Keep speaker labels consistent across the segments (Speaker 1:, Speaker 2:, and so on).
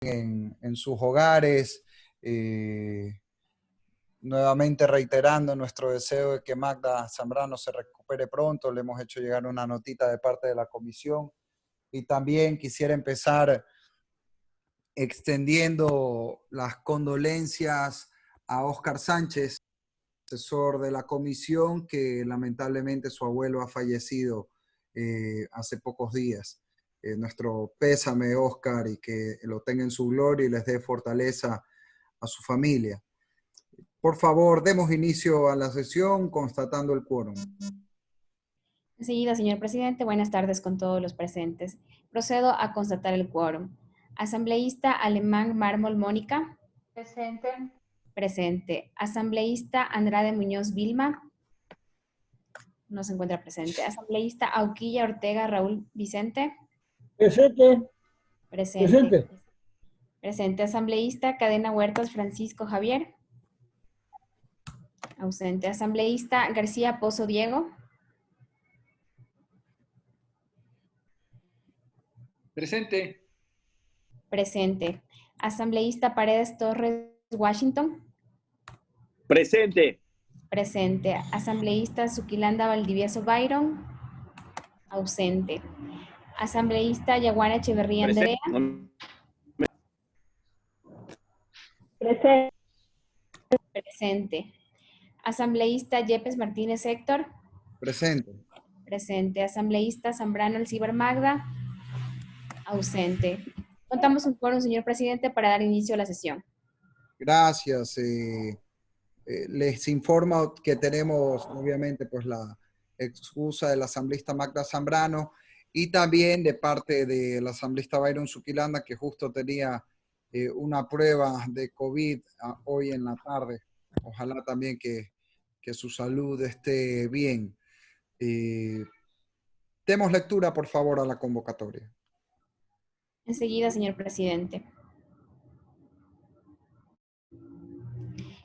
Speaker 1: en sus hogares, nuevamente reiterando nuestro deseo de que Magda Zambrano se recupere pronto. Le hemos hecho llegar una notita de parte de la comisión y también quisiera empezar extendiendo las condolencias a Óscar Sánchez, asesor de la comisión, que lamentablemente su abuelo ha fallecido hace pocos días. Nuestro pésame, Óscar, y que lo tenga en su gloria y les dé fortaleza a su familia. Por favor, demos inicio a la sesión constatando el quórum.
Speaker 2: Enseguida, señor presidente, buenas tardes con todos los presentes. Procedo a constatar el quórum. Asambleísta Alemán Mármol Mónica.
Speaker 3: Presente.
Speaker 2: Presente. Asambleísta Andrade Muñoz Vilma. No se encuentra presente. Asambleísta Auquilla Ortega Raúl Vicente.
Speaker 4: Presente.
Speaker 2: Presente.
Speaker 4: Presente.
Speaker 2: Presente. Asambleísta Cadena Huertas Francisco Javier. Ausente. Asambleísta García Pozo Diego.
Speaker 5: Presente.
Speaker 2: Presente. Asambleísta Paredes Torres Washington.
Speaker 5: Presente.
Speaker 2: Presente. Asambleísta Zuquilanda Valdivieso Byron. Ausente. Asambleísta Yaguana Echeverría Andrea.
Speaker 3: Presente.
Speaker 2: Presente. Asambleísta Yepes Martínez Héctor.
Speaker 1: Presente.
Speaker 2: Presente. Asambleísta Zambrano Alcibar Magda. Ausente. Contamos un quórum, señor presidente, para dar inicio a la sesión.
Speaker 1: Gracias. Les informo que tenemos, obviamente, pues la excusa del asambleísta Magda Zambrano y también de parte del asambleísta Byron Zuquilanda, que justo tenía una prueba de COVID hoy en la tarde. Ojalá también que su salud esté bien. Demos lectura, por favor, a la convocatoria.
Speaker 2: Enseguida, señor presidente.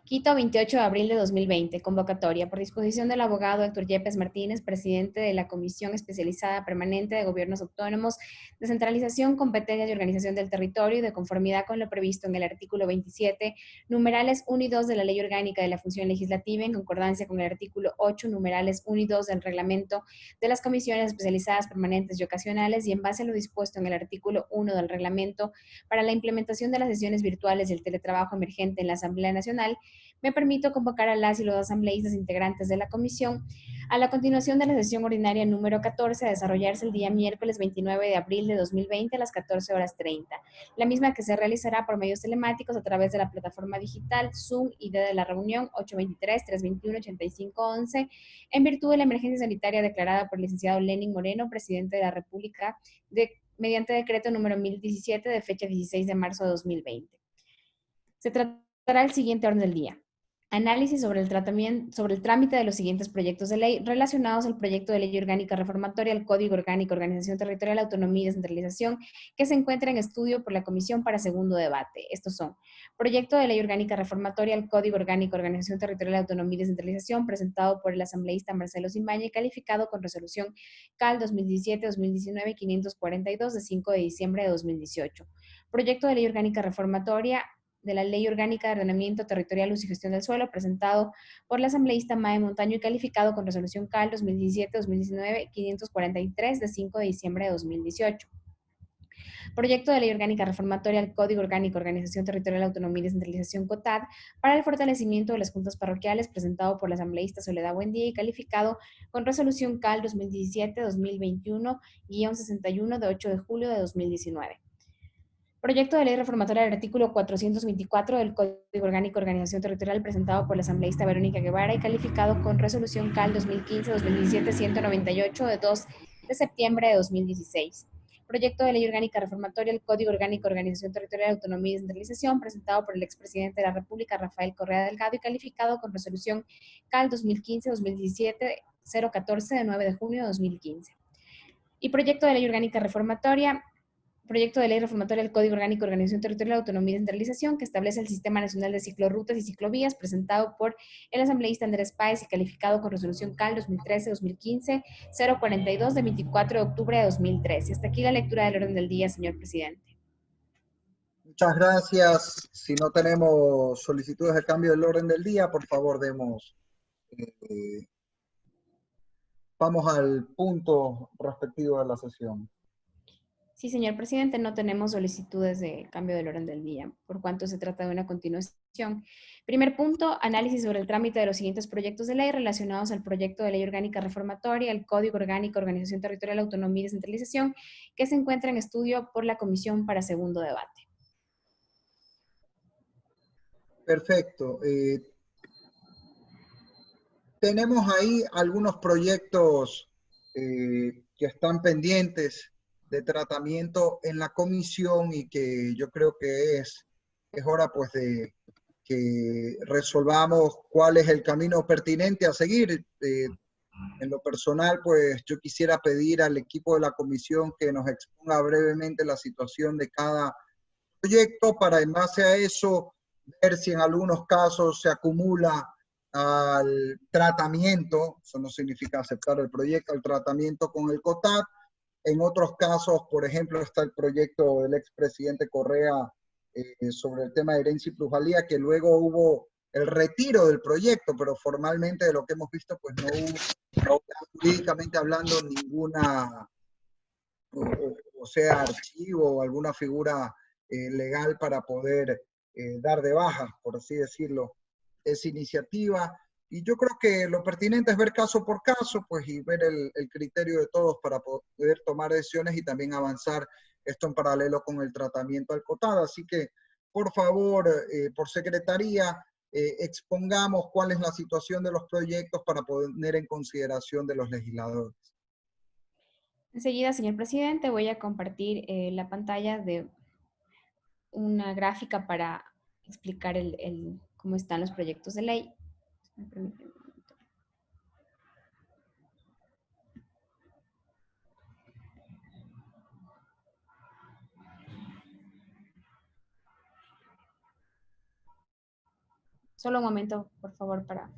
Speaker 2: Quito, 28 de abril de 2020. Convocatoria. Por disposición del abogado Héctor Yepes Martínez, presidente de la Comisión Especializada Permanente de Gobiernos Autónomos, Descentralización, Competencia y Organización del Territorio, y de conformidad con lo previsto en el artículo 27, numerales 1 y 2 de la Ley Orgánica de la Función Legislativa, en concordancia con el artículo 8, numerales 1 y 2 del Reglamento de las Comisiones Especializadas Permanentes y Ocasionales, y en base a lo dispuesto en el artículo 1 del Reglamento para la implementación de las sesiones virtuales y el teletrabajo emergente en la Asamblea Nacional, me permito convocar a las y los asambleístas integrantes de la comisión a la continuación de la sesión ordinaria número 14 a desarrollarse el día miércoles 29 de abril de 2020 a las 14:30. La misma que se realizará por medios telemáticos a través de la plataforma digital Zoom ID de la reunión 823-321-8511 en virtud de la emergencia sanitaria declarada por el licenciado Lenin Moreno, presidente de la República, mediante decreto número 1017 de fecha 16 de marzo de 2020. Se tratará el siguiente orden del día. Análisis sobre el trámite de los siguientes proyectos de ley relacionados al proyecto de ley orgánica reformatoria al Código Orgánico, Organización Territorial, Autonomía y Descentralización, que se encuentra en estudio por la Comisión para segundo debate. Estos son: proyecto de ley orgánica reformatoria al Código Orgánico, Organización Territorial, Autonomía y Descentralización, presentado por el asambleísta Marcelo Zimaña y calificado con resolución CAL 2017-2019-542 de 5 de diciembre de 2018. Proyecto de ley orgánica reformatoria de la Ley Orgánica de Ordenamiento Territorial, Uso y Gestión del Suelo, presentado por la asambleísta Mae Montaño y calificado con resolución CAL 2017-2019-543 de 5 de diciembre de 2018. Proyecto de ley orgánica reformatoria al Código Orgánico, Organización Territorial, Autonomía y Descentralización COTAD para el fortalecimiento de las juntas parroquiales, presentado por la asambleísta Soledad Buendía y calificado con resolución CAL 2017-2021-61 de 8 de julio de 2019. Proyecto de ley reformatoria del artículo 424 del Código Orgánico de Organización Territorial, presentado por la asambleísta Verónica Guevara y calificado con resolución CAL 2015-2017-198 de 2 de septiembre de 2016. Proyecto de ley orgánica reformatoria del Código Orgánico de Organización Territorial, Autonomía y Descentralización, presentado por el expresidente de la República, Rafael Correa Delgado, y calificado con resolución CAL 2015-2017-014 de 9 de junio de 2015. Y proyecto de ley orgánica reformatoria del Código Orgánico de Organización Territorial, Autonomía y Descentralización, que establece el Sistema Nacional de Ciclorrutas y Ciclovías, presentado por el asambleísta Andrés Páez y calificado con resolución CAL 2013-2015-042 de 24 de octubre de 2013. Hasta aquí la lectura del orden del día, señor presidente.
Speaker 1: Muchas gracias. Si no tenemos solicitudes de cambio del orden del día, por favor, vamos al punto respectivo de la sesión.
Speaker 2: Sí, señor presidente, no tenemos solicitudes de cambio del orden del día, por cuanto se trata de una continuación. Primer punto, análisis sobre el trámite de los siguientes proyectos de ley relacionados al proyecto de ley orgánica reformatoria, el Código Orgánico, Organización Territorial, Autonomía y Descentralización, que se encuentra en estudio por la Comisión para segundo debate.
Speaker 1: Perfecto. Tenemos ahí algunos proyectos que están pendientes de tratamiento en la comisión y que yo creo que es hora pues de que resolvamos cuál es el camino pertinente a seguir. En lo personal, pues yo quisiera pedir al equipo de la comisión que nos exponga brevemente la situación de cada proyecto para en base a eso ver si en algunos casos se acumula al tratamiento, eso no significa aceptar el proyecto, al tratamiento con el COTAD. En otros casos, por ejemplo, está el proyecto del expresidente Correa sobre el tema de herencia y plusvalía, que luego hubo el retiro del proyecto, pero formalmente de lo que hemos visto, pues no hubo, jurídicamente hablando, ninguna, o sea, archivo o alguna figura legal para poder dar de baja, por así decirlo, esa iniciativa. Y yo creo que lo pertinente es ver caso por caso, pues, y ver el criterio de todos para poder tomar decisiones y también avanzar esto en paralelo con el tratamiento al COTAD. Así que, por favor, por secretaría, expongamos cuál es la situación de los proyectos para poner en consideración de los legisladores.
Speaker 2: Enseguida, señor presidente, voy a compartir la pantalla de una gráfica para explicar cómo están los proyectos de ley. ¿Me permiten? Solo un momento, por favor, para...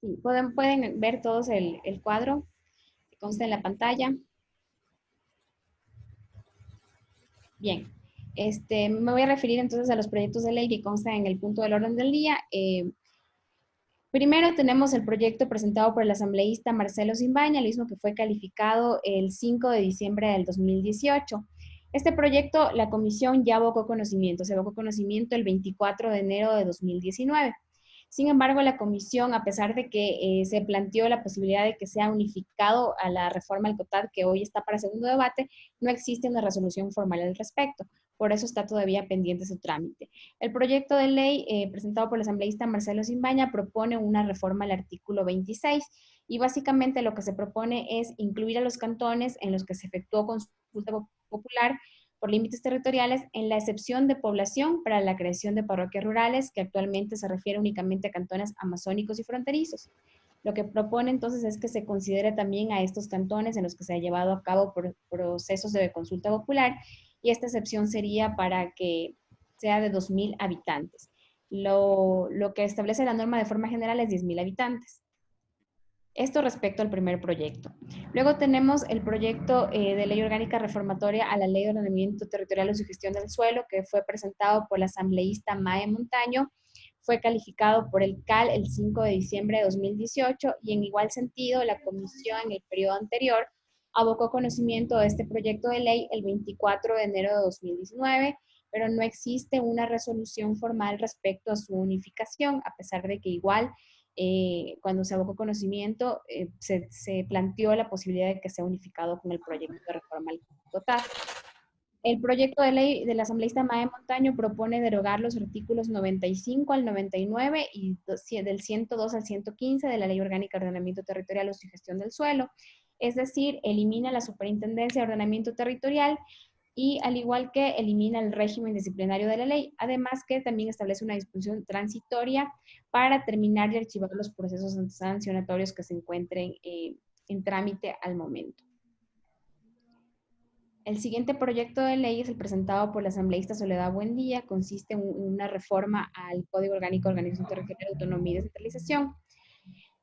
Speaker 2: Sí, pueden ver todos el cuadro que consta en la pantalla. Bien, me voy a referir entonces a los proyectos de ley que constan en el punto del orden del día. Primero tenemos el proyecto presentado por el asambleísta Marcelo Simbaña, el mismo que fue calificado el 5 de diciembre del 2018. Este proyecto, la comisión ya abocó conocimiento, se abocó conocimiento el 24 de enero de 2019. Sin embargo, la comisión, a pesar de que se planteó la posibilidad de que sea unificado a la reforma del COTAD que hoy está para segundo debate, no existe una resolución formal al respecto. Por eso está todavía pendiente su trámite. El proyecto de ley presentado por el asambleísta Marcelo Simbaña propone una reforma al artículo 26 y básicamente lo que se propone es incluir a los cantones en los que se efectuó consulta popular por límites territoriales en la excepción de población para la creación de parroquias rurales, que actualmente se refiere únicamente a cantones amazónicos y fronterizos. Lo que propone entonces es que se considere también a estos cantones en los que se ha llevado a cabo procesos de consulta popular y esta excepción sería para que sea de 2.000 habitantes. Lo que establece la norma de forma general es 10.000 habitantes. Esto respecto al primer proyecto. Luego tenemos el proyecto de ley orgánica reformatoria a la ley de ordenamiento territorial y su gestión del suelo, que fue presentado por la asambleísta Mae Montaño, fue calificado por el CAL el 5 de diciembre de 2018 y en igual sentido la comisión en el periodo anterior abocó conocimiento de este proyecto de ley el 24 de enero de 2019, pero no existe una resolución formal respecto a su unificación, a pesar de que igual cuando se abocó conocimiento, se planteó la posibilidad de que sea unificado con el proyecto de reforma al COTAD. El proyecto de ley del asambleísta Mae Montaño propone derogar los artículos 95 al 99 y del 102 al 115 de la Ley Orgánica de Ordenamiento Territorial y Gestión del Suelo, es decir, elimina la Superintendencia de Ordenamiento Territorial y al igual que elimina el régimen disciplinario de la ley, además que también establece una disposición transitoria para terminar y archivar los procesos sancionatorios que se encuentren en trámite al momento. El siguiente proyecto de ley es el presentado por la asambleísta Soledad Buendía, consiste en una reforma al Código Orgánico de Organización Territorial, Autonomía y Descentralización.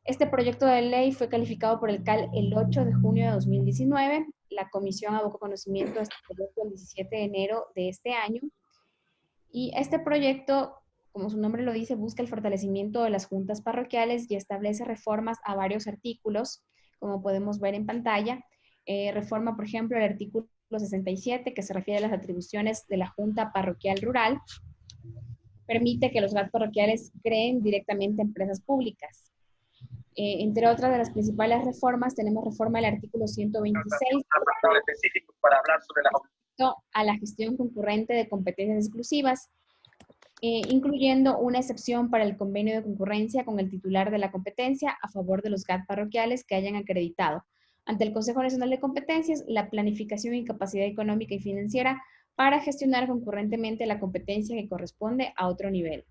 Speaker 2: Este proyecto de ley fue calificado por el CAL el 8 de junio de 2019. La comisión abocó conocimiento de este proyecto el 17 de enero de este año. Y este proyecto, como su nombre lo dice, busca el fortalecimiento de las juntas parroquiales y establece reformas a varios artículos, como podemos ver en pantalla. Reforma, por ejemplo, el artículo 67, que se refiere a las atribuciones de la Junta Parroquial Rural. Permite que los GAT parroquiales creen directamente empresas públicas. Entre otras de las principales reformas, tenemos reforma del artículo 126
Speaker 5: para hablar sobre
Speaker 2: a la gestión concurrente de competencias exclusivas, incluyendo una excepción para el convenio de concurrencia con el titular de la competencia a favor de los GAT parroquiales que hayan acreditado ante el Consejo Nacional de Competencias la planificación y capacidad económica y financiera para gestionar concurrentemente la competencia que corresponde a otro nivel.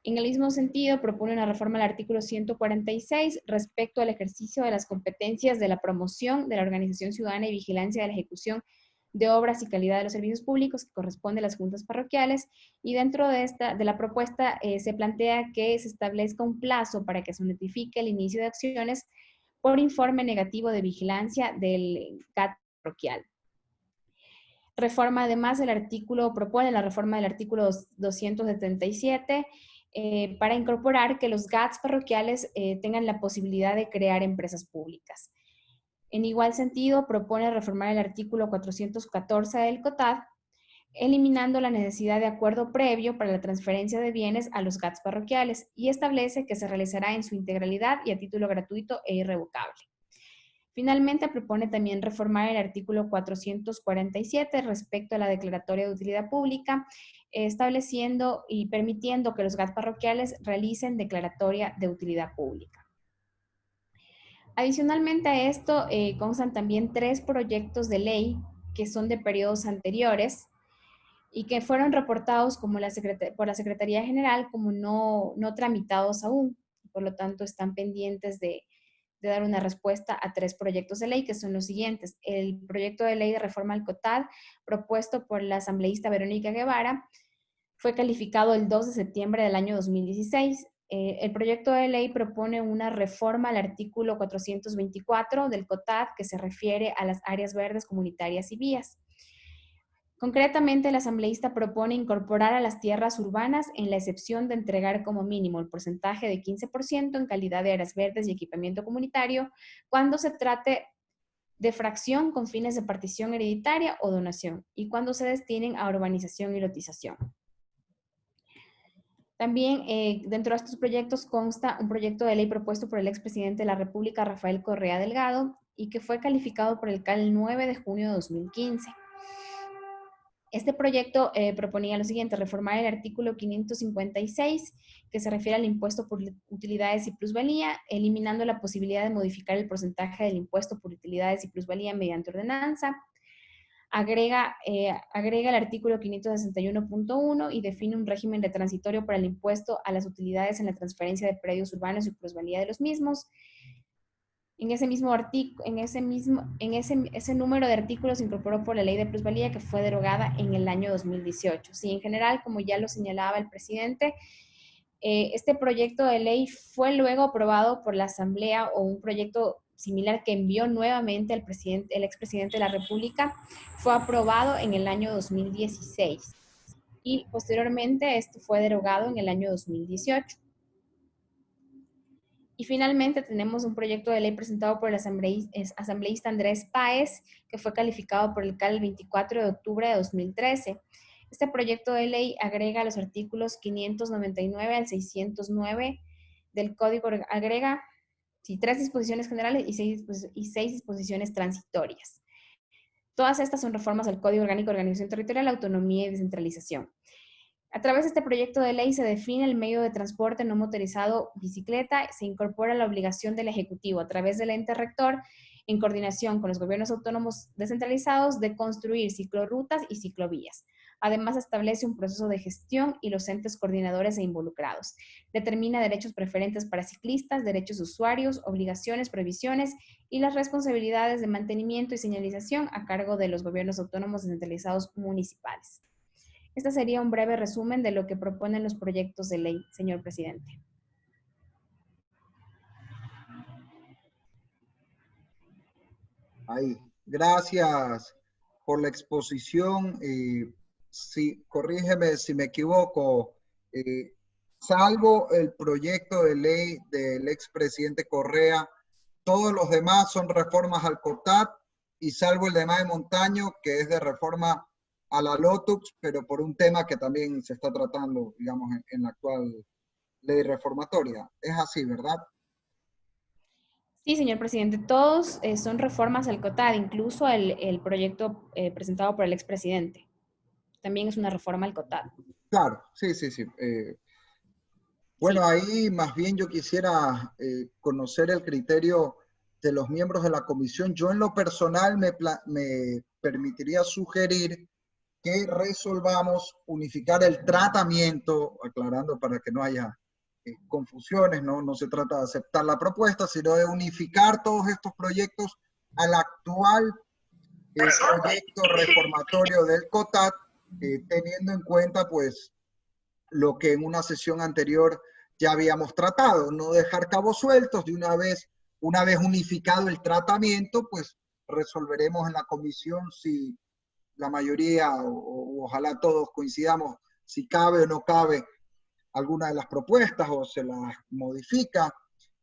Speaker 2: En el mismo sentido, propone una reforma al artículo 146 respecto al ejercicio de las competencias de la promoción de la organización ciudadana y vigilancia de la ejecución de obras y calidad de los servicios públicos que corresponde a las juntas parroquiales, y dentro de la propuesta se plantea que se establezca un plazo para que se notifique el inicio de acciones por informe negativo de vigilancia del GAT parroquial. Reforma además propone la reforma del artículo 277 para incorporar que los GATs parroquiales tengan la posibilidad de crear empresas públicas. En igual sentido, propone reformar el artículo 414 del COTAD, eliminando la necesidad de acuerdo previo para la transferencia de bienes a los GATs parroquiales, y establece que se realizará en su integralidad y a título gratuito e irrevocable. Finalmente, propone también reformar el artículo 447 respecto a la declaratoria de utilidad pública, estableciendo y permitiendo que los GAT parroquiales realicen declaratoria de utilidad pública. Adicionalmente a esto, constan también 3 proyectos de ley que son de periodos anteriores y que fueron reportados como por la Secretaría General como no tramitados aún. Por lo tanto, están pendientes de dar una respuesta a 3 proyectos de ley, que son los siguientes. El proyecto de ley de reforma al COTAD, propuesto por la asambleísta Verónica Guevara, fue calificado el 2 de septiembre del año 2016. El proyecto de ley propone una reforma al artículo 424 del COTAD que se refiere a las áreas verdes comunitarias y vías. Concretamente, el asambleísta propone incorporar a las tierras urbanas en la excepción de entregar como mínimo el porcentaje de 15% en calidad de áreas verdes y equipamiento comunitario cuando se trate de fracción con fines de partición hereditaria o donación y cuando se destinen a urbanización y lotización. También dentro de estos proyectos consta un proyecto de ley propuesto por el expresidente de la República, Rafael Correa Delgado, y que fue calificado por el CAL el 9 de junio de 2015. Este proyecto proponía lo siguiente: reformar el artículo 556, que se refiere al impuesto por utilidades y plusvalía, eliminando la posibilidad de modificar el porcentaje del impuesto por utilidades y plusvalía mediante ordenanza. Agrega el artículo 561.1 y define un régimen de transitorio para el impuesto a las utilidades en la transferencia de predios urbanos y plusvalía de los mismos. En ese número de artículos se incorporó por la ley de plusvalía que fue derogada en el año 2018. Sí, en general, como ya lo señalaba el presidente, este proyecto de ley fue luego aprobado por la Asamblea, o un proyecto similar que envió nuevamente el expresidente de la República, fue aprobado en el año 2016 y posteriormente esto fue derogado en el año 2018. Y finalmente tenemos un proyecto de ley presentado por el asambleísta Andrés Páez, que fue calificado por el CAL el 24 de octubre de 2013. Este proyecto de ley agrega los artículos 599 al 609 del Código, agrega 3 disposiciones generales y 6 disposiciones transitorias. Todas estas son reformas al Código Orgánico de Organización Territorial, Autonomía y Descentralización. A través de este proyecto de ley se define el medio de transporte no motorizado bicicleta, se incorpora la obligación del Ejecutivo a través del ente rector, en coordinación con los gobiernos autónomos descentralizados, de construir ciclorrutas y ciclovías. Además, establece un proceso de gestión y los entes coordinadores e involucrados. Determina derechos preferentes para ciclistas, derechos de usuarios, obligaciones, prohibiciones y las responsabilidades de mantenimiento y señalización a cargo de los gobiernos autónomos descentralizados municipales. Este sería un breve resumen de lo que proponen los proyectos de ley, señor presidente.
Speaker 1: Ahí. Gracias por la exposición. Sí, corrígeme si me equivoco. eh, Salvo el proyecto de ley del expresidente Correa, todos los demás son reformas al COTAD y salvo el de Mae Montaño, que es de reforma a la LOTUX, pero por un tema que también se está tratando, digamos, en la actual ley reformatoria. Es así, ¿verdad?
Speaker 2: Sí, señor presidente, todos son reformas al COTAD, incluso el proyecto presentado por el expresidente. También es una reforma al COTAD.
Speaker 1: Claro, sí, sí, sí. Bueno,
Speaker 2: Sí.
Speaker 1: ahí más bien yo quisiera conocer el criterio de los miembros de la comisión. Yo en lo personal me permitiría sugerir que resolvamos unificar el tratamiento, aclarando para que no haya confusiones, ¿no? No se trata de aceptar la propuesta, sino de unificar todos estos proyectos al actual proyecto reformatorio del COTAD, teniendo en cuenta pues lo que en una sesión anterior ya habíamos tratado, no dejar cabos sueltos de una vez unificado el tratamiento, pues resolveremos en la comisión si la mayoría o ojalá todos coincidamos si cabe o no cabe alguna de las propuestas o se las modifica.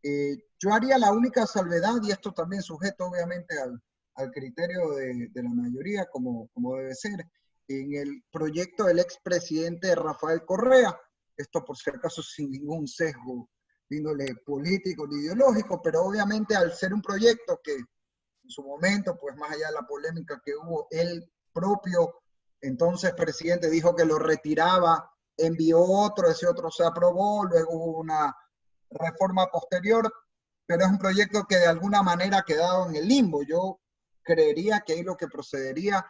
Speaker 1: Yo haría la única salvedad, y esto también sujeto obviamente al criterio de la mayoría, como debe ser, en el proyecto del expresidente Rafael Correa, esto por si acaso sin ningún sesgo de índole político ni ideológico, pero obviamente al ser un proyecto que en su momento, pues más allá de la polémica que hubo, él propio, entonces presidente, dijo que lo retiraba, envió otro, ese otro se aprobó, luego hubo una reforma posterior, pero es un proyecto que de alguna manera ha quedado en el limbo. Yo creería que ahí lo que procedería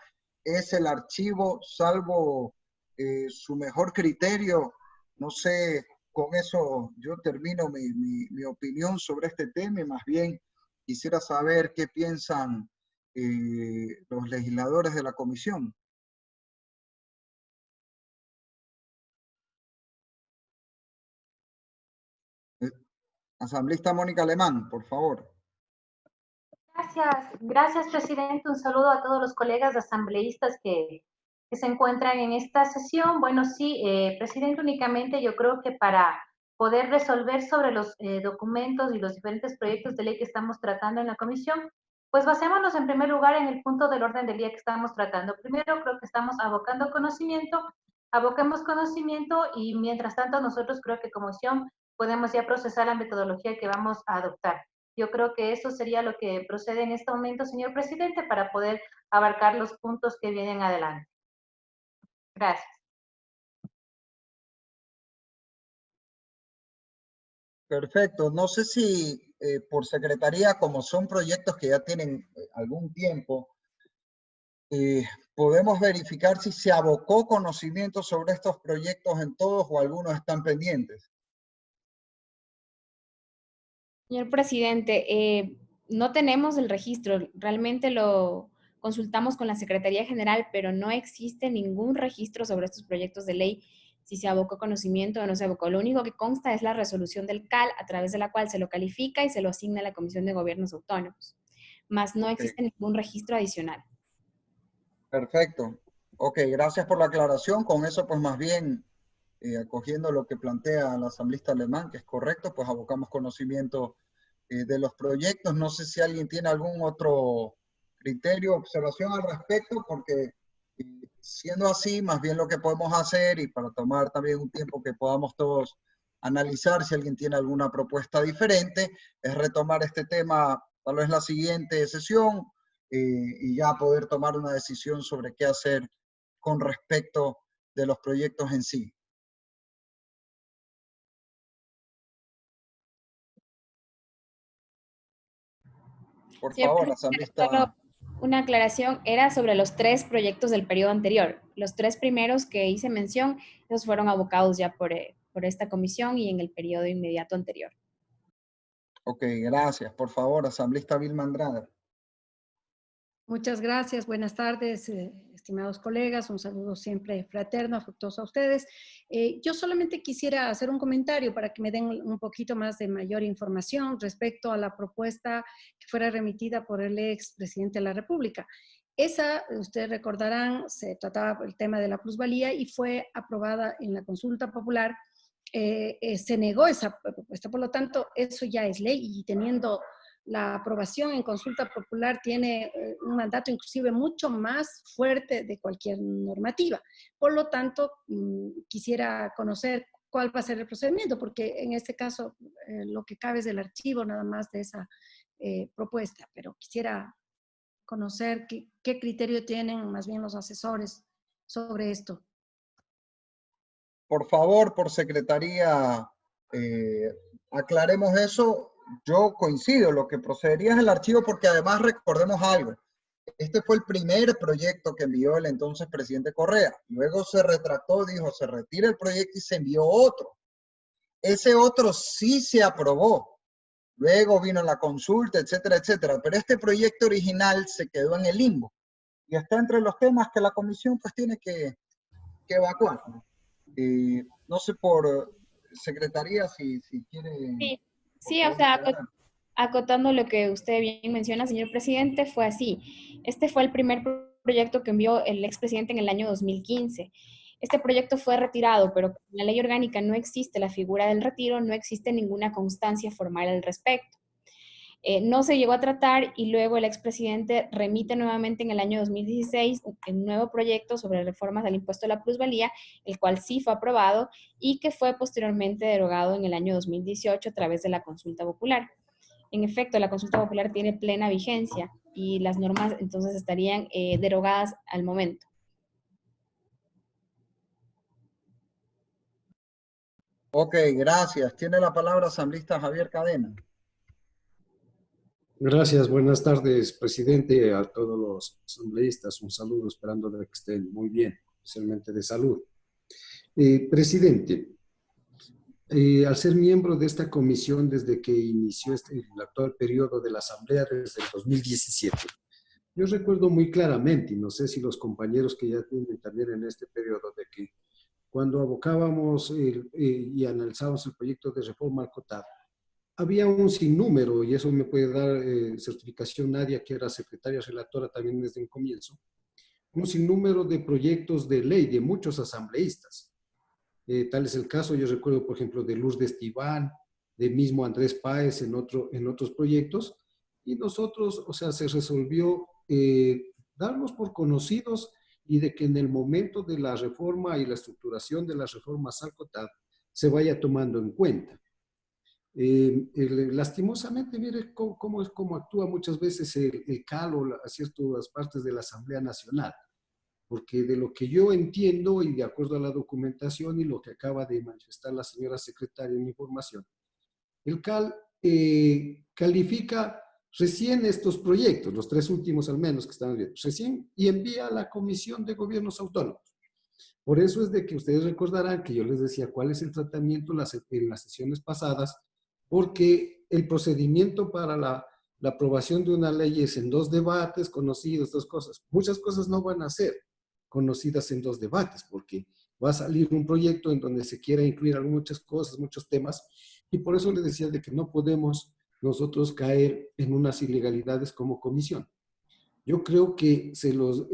Speaker 1: es el archivo, salvo su mejor criterio. No sé, con eso yo termino mi opinión sobre este tema y más bien quisiera saber qué piensan los legisladores de la comisión. Eh, Asambleísta Mónica Alemán, por favor.
Speaker 3: Gracias, presidente. Un saludo a todos los colegas asambleístas que se encuentran en esta sesión. Bueno, sí, presidente, únicamente yo creo que para poder resolver sobre los documentos y los diferentes proyectos de ley que estamos tratando en la comisión, pues basémonos en primer lugar en el punto del orden del día que estamos tratando. Primero, creo que estamos aboquemos conocimiento y mientras tanto nosotros creo que como comisión podemos ya procesar la metodología que vamos a adoptar. Yo creo que eso sería lo que procede en este momento, señor presidente, para poder abarcar los puntos que vienen adelante. Gracias.
Speaker 1: Perfecto. No sé si por secretaría, como son proyectos que ya tienen algún tiempo, podemos verificar si se abocó conocimiento sobre estos proyectos en todos o algunos están pendientes.
Speaker 2: Señor presidente, no tenemos el registro, realmente lo consultamos con la Secretaría General, pero no existe ningún registro sobre estos proyectos de ley, si se abocó conocimiento o no se abocó. Lo único que consta es la resolución del CAL, a través de la cual se lo califica y se lo asigna a la Comisión de Gobiernos Autónomos, más no
Speaker 1: Okay.
Speaker 2: existe ningún registro adicional.
Speaker 1: Perfecto. Ok, gracias por la aclaración. Con eso, pues más bien, acogiendo lo que plantea el asambleísta Alemán, que es correcto, pues abocamos conocimiento de los proyectos. No sé si alguien tiene algún otro criterio, observación al respecto, porque siendo así, más bien lo que podemos hacer y para tomar también un tiempo que podamos todos analizar si alguien tiene alguna propuesta diferente, es retomar este tema tal vez la siguiente sesión y ya poder tomar una decisión sobre qué hacer con respecto de los proyectos en sí. Por
Speaker 2: Señor
Speaker 1: favor,
Speaker 2: presidente, solo
Speaker 1: asambleísta.
Speaker 2: una aclaración, era sobre los 3 proyectos del periodo anterior. Los 3 primeros que hice mención, esos fueron abocados ya por esta comisión y en el periodo inmediato anterior.
Speaker 1: Ok, gracias. Por favor, asambleísta Vilma Andrade.
Speaker 4: Muchas gracias. Buenas tardes, estimados colegas, un saludo siempre fraterno, afectuoso a ustedes. Yo solamente quisiera hacer un comentario para que me den un poquito más de mayor información respecto a la propuesta que fuera remitida por el ex presidente de la República. Esa, ustedes recordarán, se trataba el tema de la plusvalía y fue aprobada en la consulta popular. Se negó esa propuesta, por lo tanto, eso ya es ley y teniendo la aprobación en consulta popular tiene un mandato inclusive mucho más fuerte de cualquier normativa. Por lo tanto, quisiera conocer cuál va a ser el procedimiento, porque en este caso lo que cabe es del archivo nada más de esa propuesta, pero quisiera conocer qué criterio tienen más bien los asesores sobre esto.
Speaker 1: Por favor, por secretaría, aclaremos eso. Yo coincido, lo que procedería es el archivo porque además recordemos algo. Este fue el primer proyecto que envió el entonces presidente Correa. Luego se retractó, dijo, se retira el proyecto y se envió otro. Ese otro sí se aprobó. Luego vino la consulta, etcétera, etcétera. Pero este proyecto original se quedó en el limbo. Y está entre los temas que la comisión pues tiene que evacuar. No sé por secretaría si quiere...
Speaker 2: Sí, sí, o sea, acotando lo que usted bien menciona, señor presidente, fue así. Este fue el primer proyecto que envió el expresidente en el año 2015. Este proyecto fue retirado, pero en la ley orgánica no existe la figura del retiro, no existe ninguna constancia formal al respecto. No se llegó a tratar y luego el expresidente remite nuevamente en el año 2016 un nuevo proyecto sobre reformas al impuesto a la plusvalía, el cual sí fue aprobado y que fue posteriormente derogado en el año 2018 a través de la consulta popular. En efecto, la consulta popular tiene plena vigencia y las normas entonces estarían derogadas al momento.
Speaker 1: Ok, gracias. Tiene la palabra asambleísta Javier Cadena.
Speaker 6: Gracias, buenas tardes, presidente, a todos los asambleístas. Un saludo, esperando que estén muy bien, especialmente de salud. Presidente, al ser miembro de esta comisión desde que inició el actual periodo de la Asamblea desde el 2017, yo recuerdo muy claramente, y no sé si los compañeros que ya tienen también en este periodo, de que cuando abocábamos y analizábamos el proyecto de reforma al COTAD, había un sinnúmero, y eso me puede dar certificación Nadia, que era secretaria relatora también desde un comienzo, un sinnúmero de proyectos de ley de muchos asambleístas. Tal es el caso, yo recuerdo, por ejemplo, de Lourdes Tibán, de mismo Andrés Páez en otros proyectos, y nosotros, o sea, se resolvió darnos por conocidos y de que en el momento de la reforma y la estructuración de las reformas al COTAD se vaya tomando en cuenta. Lastimosamente, mire cómo actúa muchas veces el CAL o ciertas partes de la Asamblea Nacional, porque de lo que yo entiendo y de acuerdo a la documentación y lo que acaba de manifestar la señora secretaria en mi información, el CAL califica recién estos proyectos, los 3 últimos al menos que estamos viendo, recién, y envía a la Comisión de Gobiernos Autónomos. Por eso es de que ustedes recordarán que yo les decía cuál es el tratamiento en las sesiones pasadas, porque el procedimiento para la aprobación de una ley es en 2 debates conocidos, 2 cosas. Muchas cosas no van a ser conocidas en 2 debates, porque va a salir un proyecto en donde se quiera incluir muchas cosas, muchos temas, y por eso les decía de que no podemos nosotros caer en unas ilegalidades como comisión. Yo creo que se los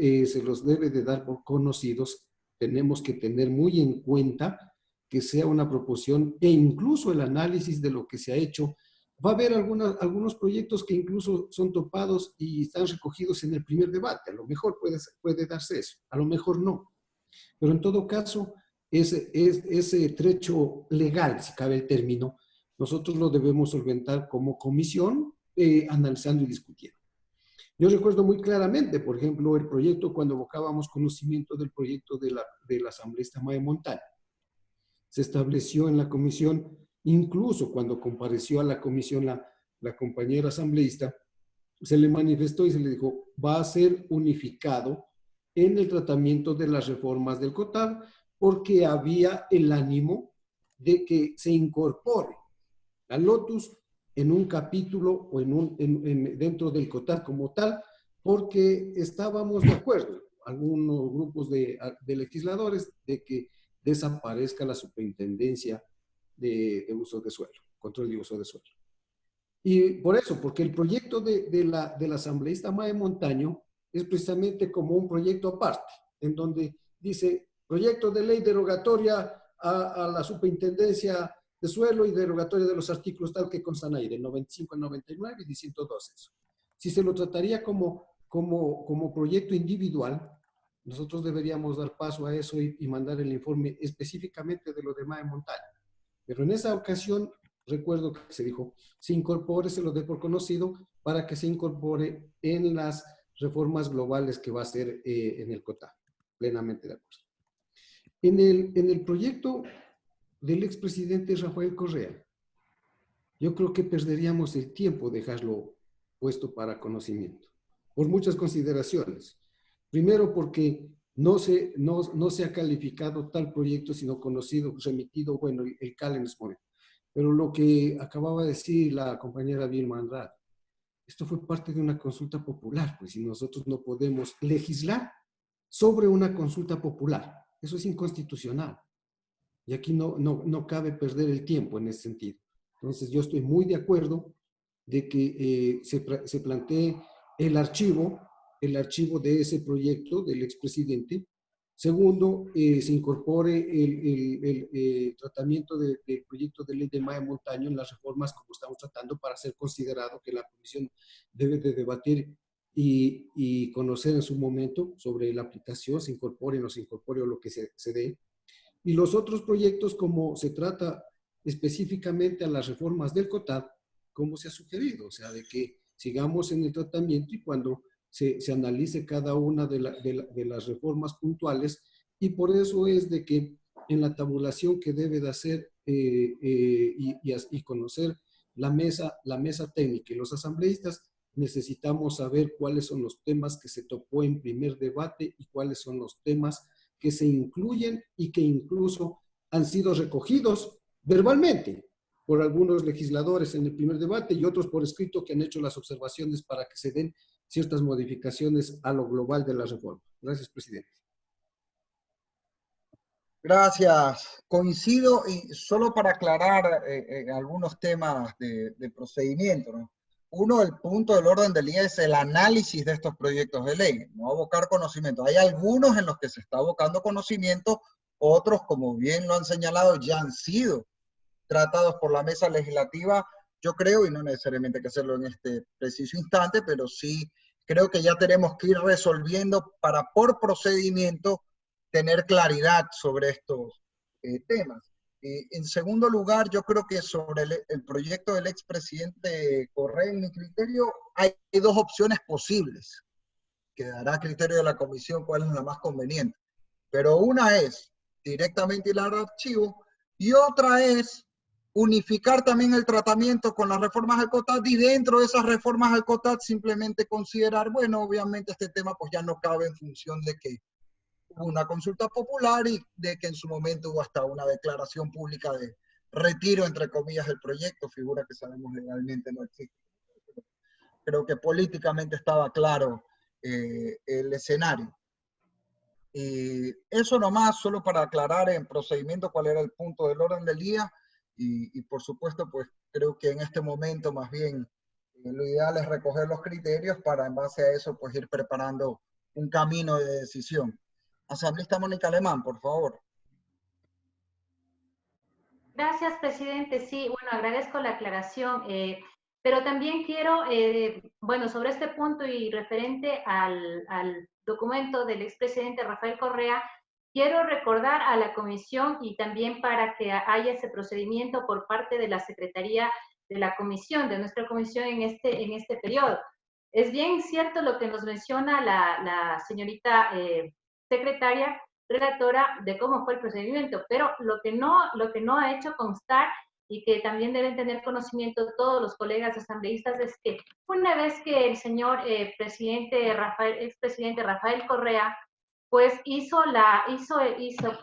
Speaker 6: debe de dar por conocidos. Tenemos que tener muy en cuenta que sea una proposición e incluso el análisis de lo que se ha hecho. Va a haber algunos proyectos que incluso son topados y están recogidos en el primer debate. A lo mejor puede darse eso, a lo mejor no. Pero en todo caso, ese trecho legal, si cabe el término, nosotros lo debemos solventar como comisión, analizando y discutiendo. Yo recuerdo muy claramente, por ejemplo, el proyecto cuando evocábamos conocimiento del proyecto de la asambleísta Mae Montaño. Se estableció en la comisión, incluso cuando compareció a la comisión la compañera asambleísta, se le manifestó y se le dijo, va a ser unificado en el tratamiento de las reformas del COTAD, porque había el ánimo de que se incorpore la Lotus en un capítulo o dentro del COTAD como tal, porque estábamos de acuerdo, algunos grupos de legisladores de que desaparezca la superintendencia de uso de suelo, control de uso de suelo. Y por eso, porque el proyecto de la asambleísta Mae Montaño es precisamente como un proyecto aparte, en donde dice proyecto de ley derogatoria a la superintendencia de suelo y derogatoria de los artículos tal que constan ahí, del 95 al 99 y de 112. Eso. Si se lo trataría como proyecto individual, nosotros deberíamos dar paso a eso y mandar el informe específicamente de lo de Mae Montaño. Pero en esa ocasión, recuerdo que se dijo, se incorpore, se lo dé por conocido, para que se incorpore en las reformas globales que va a hacer en el COTA. Plenamente de acuerdo. En el proyecto del expresidente Rafael Correa, yo creo que perderíamos el tiempo dejarlo puesto para conocimiento, por muchas consideraciones. Primero, porque no se ha calificado tal proyecto, sino conocido, remitido, bueno, el CAL en este momento. Pero lo que acababa de decir la compañera Vilma Andrade, esto fue parte de una consulta popular, pues, y nosotros no podemos legislar sobre una consulta popular. Eso es inconstitucional. Y aquí no cabe perder el tiempo en ese sentido. Entonces, yo estoy muy de acuerdo de que se plantee el archivo de ese proyecto del expresidente. Segundo, se incorpore el tratamiento del proyecto de ley de Mae Montaño en las reformas como estamos tratando, para ser considerado que la Comisión debe de debatir y conocer en su momento sobre la aplicación, se incorpore o no se incorpore o lo que se dé. Y los otros proyectos, como se trata específicamente a las reformas del COTAD, como se ha sugerido, o sea, de que sigamos en el tratamiento y cuando se analice cada una de las reformas puntuales, y por eso es de que en la tabulación que debe de hacer y conocer la mesa técnica y los asambleístas, necesitamos saber cuáles son los temas que se tocó en primer debate y cuáles son los temas que se incluyen y que incluso han sido recogidos verbalmente por algunos legisladores en el primer debate y otros por escrito que han hecho las observaciones para que se den ciertas modificaciones a lo global de la reforma. Gracias, presidente.
Speaker 1: Gracias. Coincido, y solo para aclarar algunos temas de procedimiento, ¿no? Uno, el punto del orden del día es el análisis de estos proyectos de ley, no abocar conocimiento. Hay algunos en los que se está abocando conocimiento, otros, como bien lo han señalado, ya han sido tratados por la mesa legislativa, yo creo, y no necesariamente hay que hacerlo en este preciso instante, pero sí creo que ya tenemos que ir resolviendo para, por procedimiento, tener claridad sobre estos temas. En segundo lugar, yo creo que sobre el proyecto del expresidente Correa, en mi criterio, hay dos opciones posibles. Quedará a criterio de la comisión cuál es la más conveniente. Pero una es directamente hilar archivo y otra es unificar también el tratamiento con las reformas al COTAD y dentro de esas reformas al COTAD simplemente considerar, bueno, obviamente este tema pues ya no cabe en función de que hubo una consulta popular y de que en su momento hubo hasta una declaración pública de retiro, entre comillas, del proyecto, figura que sabemos legalmente no existe. Creo que políticamente estaba claro el escenario. Y eso nomás, solo para aclarar en procedimiento cuál era el punto del orden del día. Y por supuesto, pues creo que en este momento más bien lo ideal es recoger los criterios para en base a eso pues ir preparando un camino de decisión. Asambleísta Mónica Alemán, por favor.
Speaker 3: Gracias, presidente. Sí, bueno, agradezco la aclaración, pero también quiero, bueno, sobre este punto y referente al documento del expresidente Rafael Correa, quiero recordar a la comisión y también para que haya ese procedimiento por parte de la Secretaría de la Comisión, de nuestra comisión en este periodo. Es bien cierto lo que nos menciona la señorita secretaria, relatora de cómo fue el procedimiento, pero lo que no ha hecho constar y que también deben tener conocimiento todos los colegas asambleístas es que una vez que el señor expresidente Rafael Correa pues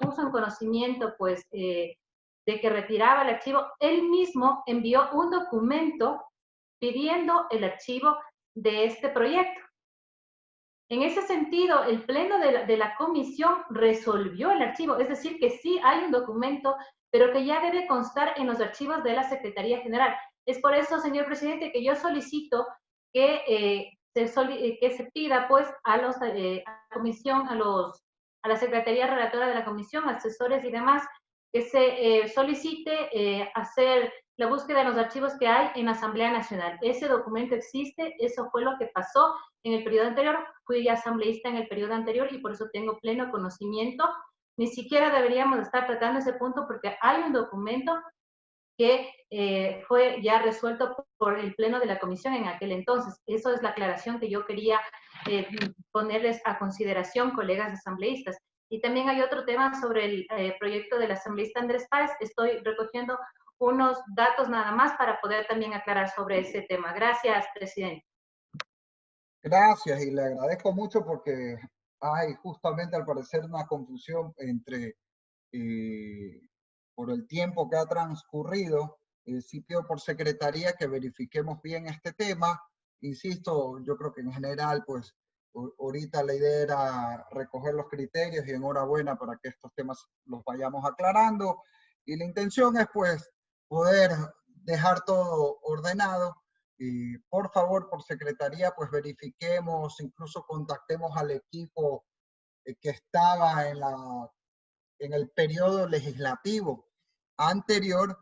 Speaker 3: puso en conocimiento pues de que retiraba el archivo, él mismo envió un documento pidiendo el archivo de este proyecto. En ese sentido, el pleno de la comisión resolvió el archivo, es decir, que sí hay un documento, pero que ya debe constar en los archivos de la Secretaría General. Es por eso, señor presidente, que yo solicito que se pida pues a la comisión, a la Secretaría Relatora de la Comisión, asesores y demás, que se solicite hacer la búsqueda de los archivos que hay en la Asamblea Nacional. Ese documento existe, eso fue lo que pasó en el periodo anterior, fui asambleísta en el periodo anterior y por eso tengo pleno conocimiento. Ni siquiera deberíamos estar tratando ese punto porque hay un documento que fue ya resuelto por el pleno de la comisión en aquel entonces. Eso es la aclaración que yo quería ponerles a consideración, colegas asambleístas. Y también hay otro tema sobre el proyecto del asambleísta Andrés Páez. Estoy recogiendo unos datos nada más para poder también aclarar sobre ese tema. Gracias, presidente.
Speaker 1: Gracias, y le agradezco mucho porque hay justamente al parecer una confusión entre, por el tiempo que ha transcurrido, sí pido por secretaría que verifiquemos bien este tema. Insisto, yo creo que en general, pues, ahorita la idea era recoger los criterios y enhorabuena para que estos temas los vayamos aclarando. Y la intención es, pues, poder dejar todo ordenado. Y por favor, por secretaría, pues verifiquemos, incluso contactemos al equipo que estaba en el periodo legislativo anterior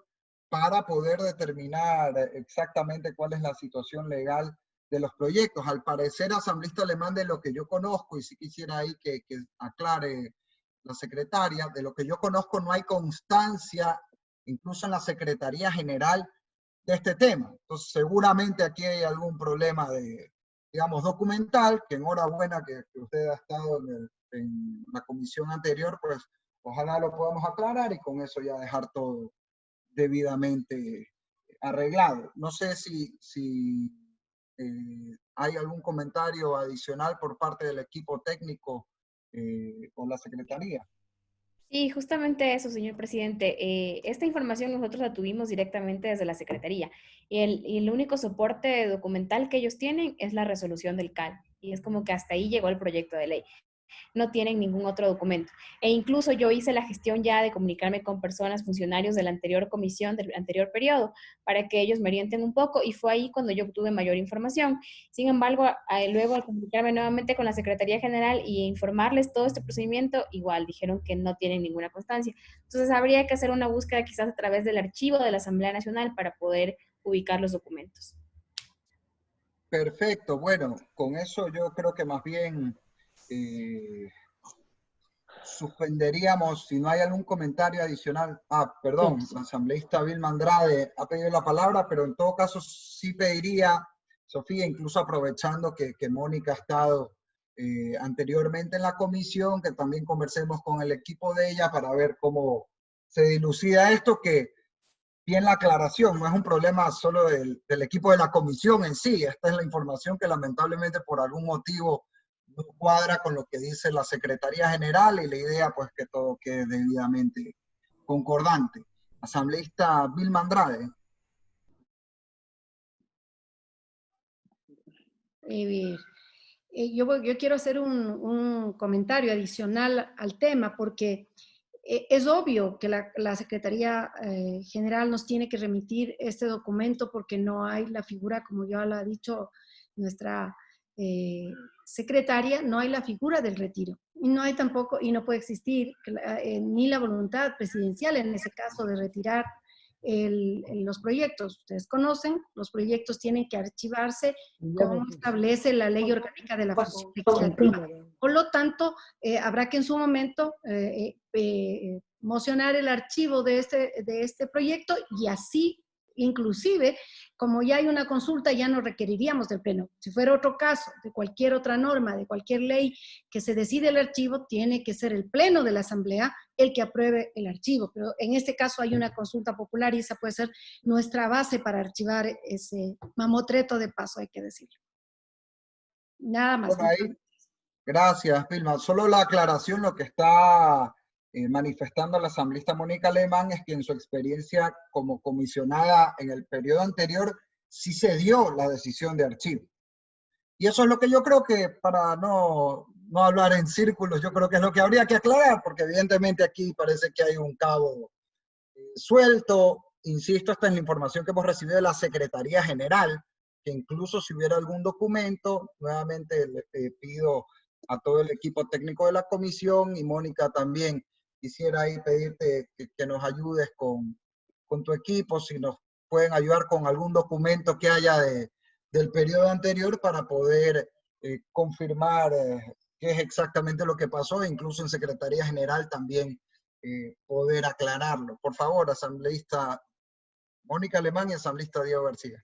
Speaker 1: para poder determinar exactamente cuál es la situación legal de los proyectos. Al parecer, asambleísta alemán, de lo que yo conozco, y si quisiera ahí que aclare la secretaria, de lo que yo conozco no hay constancia, incluso en la Secretaría General, de este tema. Entonces, seguramente aquí hay algún problema de, digamos, documental, que enhorabuena que usted ha estado en la comisión anterior, pues ojalá lo podamos aclarar y con eso ya dejar todo debidamente arreglado. No sé si hay algún comentario adicional por parte del equipo técnico con la Secretaría.
Speaker 2: Sí, justamente eso, señor presidente. Esta información nosotros la tuvimos directamente desde la Secretaría y el único soporte documental que ellos tienen es la resolución del CAL y es como que hasta ahí llegó el proyecto de ley. No tienen ningún otro documento. E incluso yo hice la gestión ya de comunicarme con personas, funcionarios de la anterior comisión, del anterior periodo, para que ellos me orienten un poco y fue ahí cuando yo obtuve mayor información. Sin embargo, luego al comunicarme nuevamente con la Secretaría General y informarles todo este procedimiento, igual dijeron que no tienen ninguna constancia. Entonces habría que hacer una búsqueda quizás a través del archivo de la Asamblea Nacional para poder ubicar los documentos.
Speaker 1: Perfecto, bueno, con eso yo creo que más bien suspenderíamos, si no hay algún comentario adicional. Perdón, la asambleísta Vilma Andrade ha pedido la palabra, pero en todo caso sí pediría, Sofía, incluso aprovechando que Mónica ha estado anteriormente en la comisión, que también conversemos con el equipo de ella para ver cómo se dilucida esto, que bien la aclaración, no es un problema solo del equipo de la comisión en sí, esta es la información que lamentablemente por algún motivo no cuadra con lo que dice la Secretaría General y la idea pues que todo quede debidamente concordante. Asambleísta Vilma Andrade.
Speaker 4: Yo quiero hacer un comentario adicional al tema porque es obvio que la Secretaría General nos tiene que remitir este documento porque no hay la figura, como ya lo ha dicho nuestra secretaria, no hay la figura del retiro. Y no hay tampoco, y no puede existir ni la voluntad presidencial en ese caso de retirar los proyectos. Ustedes conocen, los proyectos tienen que archivarse como establece la ley orgánica de la función legislativa. Por lo tanto, habrá que en su momento mocionar el archivo de este proyecto y así, inclusive, como ya hay una consulta, ya no requeriríamos del pleno. Si fuera otro caso, de cualquier otra norma, de cualquier ley que se decide el archivo, tiene que ser el pleno de la asamblea el que apruebe el archivo. Pero en este caso hay una consulta popular y esa puede ser nuestra base para archivar ese mamotreto de paso, hay que decirlo. Nada más.
Speaker 1: Bueno, ahí, gracias, Vilma. Solo la aclaración, lo que está manifestando la asambleísta Mónica Alemán es que en su experiencia como comisionada en el periodo anterior sí se dio la decisión de archivo. Y eso es lo que yo creo que, para no hablar en círculos, yo creo que es lo que habría que aclarar, porque evidentemente aquí parece que hay un cabo suelto. Insisto, esta es la información que hemos recibido de la Secretaría General, que incluso si hubiera algún documento, nuevamente le pido a todo el equipo técnico de la comisión, y Mónica también, quisiera ahí pedirte que nos ayudes con tu equipo, si nos pueden ayudar con algún documento que haya del periodo anterior para poder confirmar qué es exactamente lo que pasó, e incluso en Secretaría General también poder aclararlo. Por favor, asambleísta Mónica Alemán y asambleísta Diego García.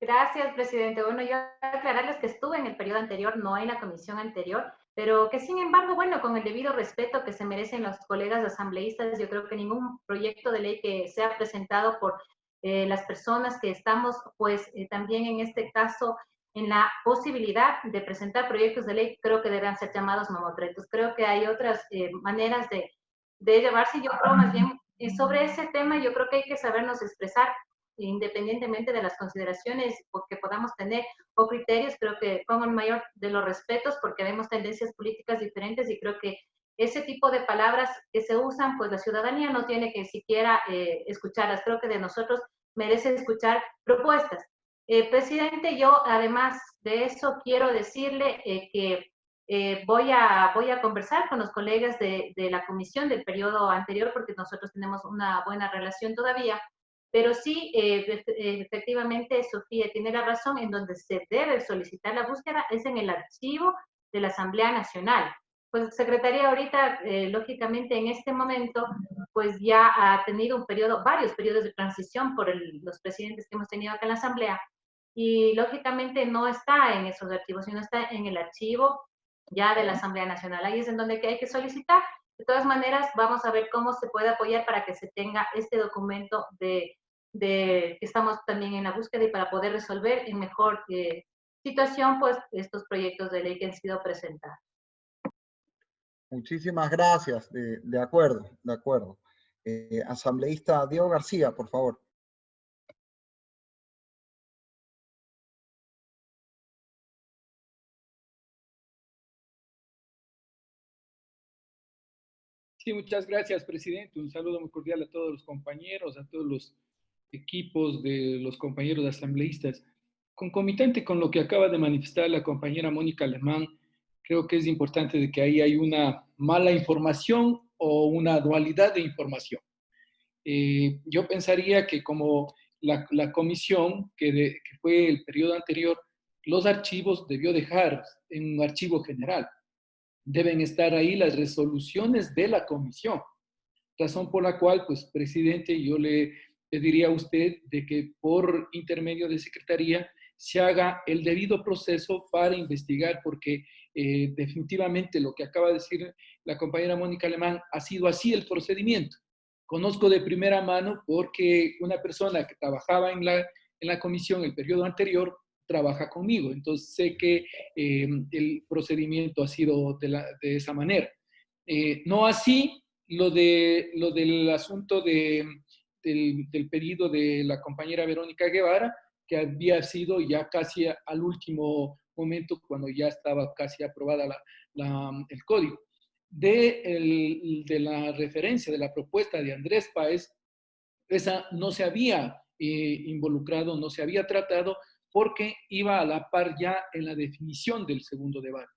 Speaker 3: Gracias, presidente. Bueno, yo aclararles que estuve en el periodo anterior, no en la comisión anterior, pero que sin embargo, bueno, con el debido respeto que se merecen los colegas asambleístas, yo creo que ningún proyecto de ley que sea presentado por las personas que estamos, pues también en este caso, en la posibilidad de presentar proyectos de ley, creo que deberán ser llamados mamotretos. Creo que hay otras maneras de llevarse. Yo creo más bien, sobre ese tema, yo creo que hay que sabernos expresar independientemente de las consideraciones que podamos tener o criterios. Creo que pongo el mayor de los respetos porque vemos tendencias políticas diferentes, y creo que ese tipo de palabras que se usan, pues la ciudadanía no tiene que siquiera escucharlas. Creo que de nosotros merece escuchar propuestas. Presidente, yo además de eso quiero decirle que voy a conversar con los colegas de la comisión del periodo anterior, porque nosotros tenemos una buena relación todavía. Pero sí, efectivamente, Sofía tiene la razón, en donde se debe solicitar la búsqueda es en el archivo de la Asamblea Nacional. Pues Secretaría ahorita, lógicamente en este momento, pues ya ha tenido un periodo, varios periodos de transición por los presidentes que hemos tenido acá en la Asamblea, y lógicamente no está en esos archivos, sino está en el archivo ya de la Asamblea Nacional. Ahí es en donde hay que solicitar. De todas maneras, vamos a ver cómo se puede apoyar para que se tenga este documento de que estamos también en la búsqueda, y para poder resolver en mejor situación, pues, estos proyectos de ley que han sido presentados.
Speaker 1: Muchísimas gracias. De acuerdo, de acuerdo. Asambleísta Diego García, por favor.
Speaker 7: Sí, muchas gracias, presidente. Un saludo muy cordial a todos los compañeros, a todos los equipos de los compañeros asambleístas. Concomitante con lo que acaba de manifestar la compañera Mónica Alemán, creo que es importante de que ahí hay una mala información o una dualidad de información. Yo pensaría que como la comisión, que fue el periodo anterior, los archivos debió dejar en un archivo general. Deben estar ahí las resoluciones de la comisión, razón por la cual, pues, presidente, yo le pediría a usted de que por intermedio de Secretaría se haga el debido proceso para investigar, porque definitivamente lo que acaba de decir la compañera Mónica Alemán ha sido así el procedimiento. Conozco de primera mano porque una persona que trabajaba en la comisión el periodo anterior trabaja conmigo, entonces sé que el procedimiento ha sido de esa manera. No así lo del asunto del pedido de la compañera Verónica Guevara, que había sido ya casi al último momento, cuando ya estaba casi aprobada el código. De la referencia de la propuesta de Andrés Páez, esa no se había involucrado, no se había tratado, porque iba a la par ya en la definición del segundo debate.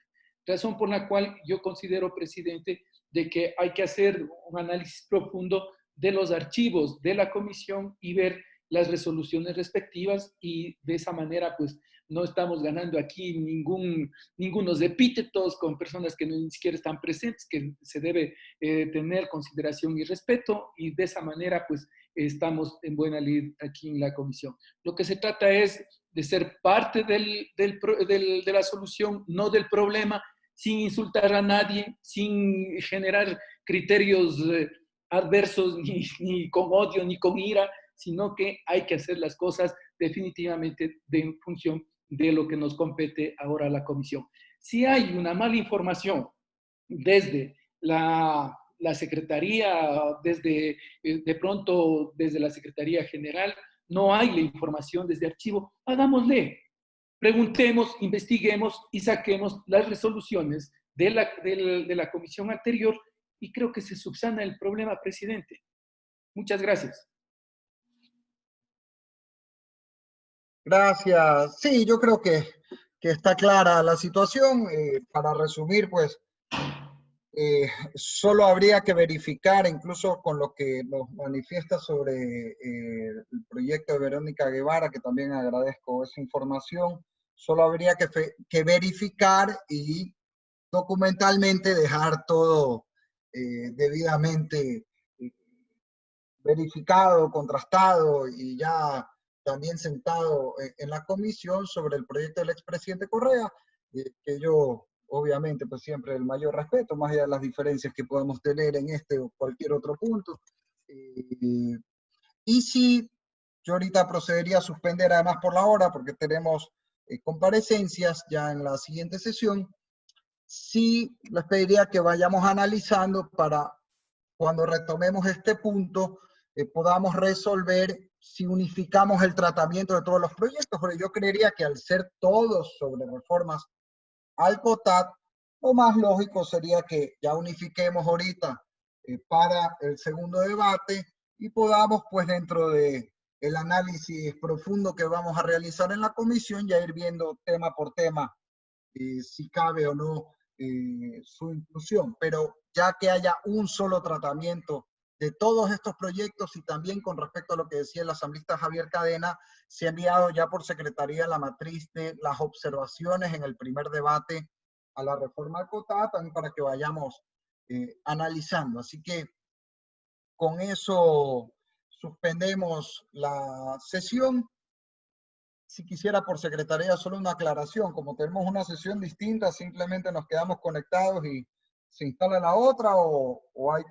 Speaker 7: Razón por la cual yo considero, presidente, de que hay que hacer un análisis profundo de los archivos de la comisión y ver las resoluciones respectivas, y de esa manera, pues, no estamos ganando aquí ningunos epítetos con personas que ni siquiera están presentes, que se debe tener consideración y respeto, y de esa manera, pues, estamos en buena lid aquí en la comisión. Lo que se trata es de ser parte de la solución, no del problema, sin insultar a nadie, sin generar criterios adversos, ni con odio, ni con ira, sino que hay que hacer las cosas definitivamente en función de lo que nos compete ahora a la comisión. Si hay una mala información desde la Secretaría, de pronto desde la Secretaría General, no hay la información desde archivo, hagámosle. preguntemos, investiguemos y saquemos las resoluciones de la comisión anterior y creo que se subsana el problema, presidente. Muchas gracias.
Speaker 1: Gracias. Sí, yo creo que está clara la situación. Para resumir, pues, solo habría que verificar, incluso con lo que nos manifiesta sobre el proyecto de Verónica Guevara, que también agradezco esa información, solo habría que verificar y documentalmente dejar todo debidamente verificado, contrastado y ya también sentado en la comisión sobre el proyecto del expresidente Correa, que yo obviamente pues siempre el mayor respeto, más allá de las diferencias que podamos tener en este o cualquier otro punto. Y sí, yo ahorita procedería a suspender además por la hora, porque tenemos comparecencias ya en la siguiente sesión. Sí, les pediría que vayamos analizando para cuando retomemos este punto, podamos resolver si unificamos el tratamiento de todos los proyectos, porque yo creería que al ser todos sobre reformas al COTAD, lo más lógico sería que ya unifiquemos ahorita para el segundo debate y podamos, pues dentro de el análisis profundo que vamos a realizar en la comisión, ya ir viendo tema por tema si cabe o no su inclusión, pero ya que haya un solo tratamiento de todos estos proyectos y también con respecto a lo que decía el asambleísta Javier Cadena, se ha enviado ya por secretaría la matriz de las observaciones en el primer debate a la reforma al COTAD, también para que vayamos analizando. Así que con eso suspendemos la sesión. Si quisiera por secretaría solo una aclaración, como tenemos una sesión distinta, simplemente nos quedamos conectados y se instala la otra o hay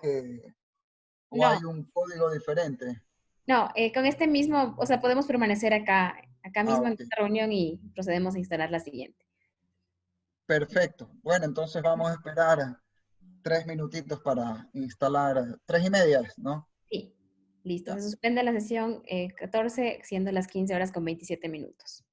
Speaker 1: hay un código diferente.
Speaker 2: No, con este mismo, o sea, podemos permanecer acá mismo en
Speaker 1: Ok.
Speaker 2: esta reunión y procedemos a instalar la siguiente.
Speaker 1: Perfecto. Bueno, entonces vamos a esperar 3 minutitos para instalar, 3:30, ¿no?
Speaker 2: Sí, listo.
Speaker 1: Ya.
Speaker 2: Se suspende la sesión 14, siendo las 15 horas con 27 minutos.